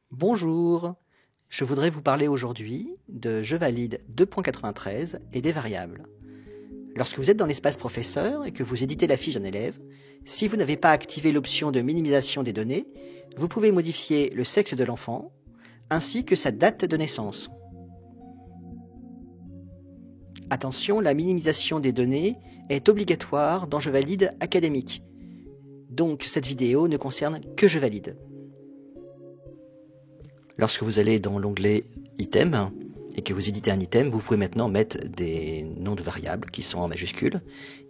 Bonjour, je voudrais vous parler aujourd'hui de Je valide 2.93 et des variables. Lorsque vous êtes dans l'espace professeur et que vous éditez la fiche d'un élève, si vous n'avez pas activé l'option de minimisation des données, vous pouvez modifier le sexe de l'enfant ainsi que sa date de naissance. Attention, la minimisation des données est obligatoire dans Je valide académique. Donc cette vidéo ne concerne que Je valide. Lorsque vous allez dans l'onglet Item et que vous éditez un item, vous pouvez maintenant mettre des noms de variables qui sont en majuscules.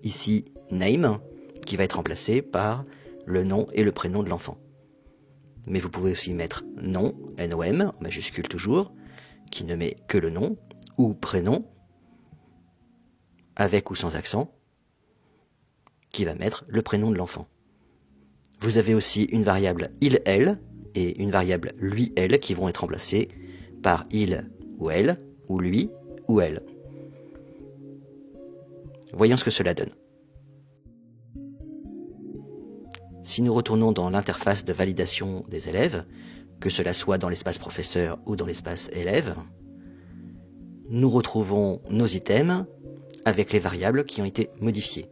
Ici, name, qui va être remplacé par le nom et le prénom de l'enfant. Mais vous pouvez aussi mettre nom, nom, en majuscule toujours, qui ne met que le nom, ou prénom, avec ou sans accent, qui va mettre le prénom de l'enfant. Vous avez aussi une variable il, elle, et une variable lui, elle, qui vont être remplacées par il ou elle, ou lui ou elle. Voyons ce que cela donne. Si nous retournons dans l'interface de validation des élèves, que cela soit dans l'espace professeur ou dans l'espace élève, nous retrouvons nos items avec les variables qui ont été modifiées.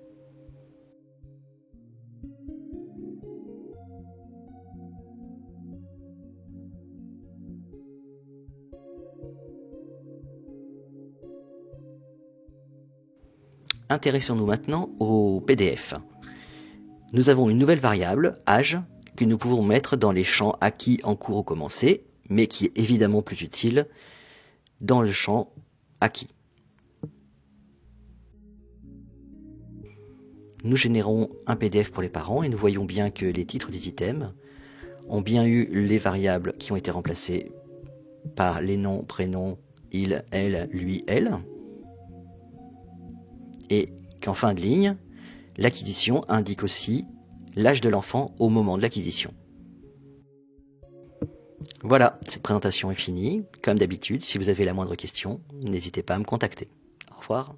Intéressons-nous maintenant au PDF. Nous avons une nouvelle variable, âge, que nous pouvons mettre dans les champs acquis, en cours ou commencé, mais qui est évidemment plus utile dans le champ acquis. Nous générons un PDF pour les parents et nous voyons bien que les titres des items ont bien eu les variables qui ont été remplacées par les noms, prénoms, il, elle, lui, elle. Et qu'en fin de ligne, l'acquisition indique aussi l'âge de l'enfant au moment de l'acquisition. Voilà, cette présentation est finie. Comme d'habitude, si vous avez la moindre question, n'hésitez pas à me contacter. Au revoir.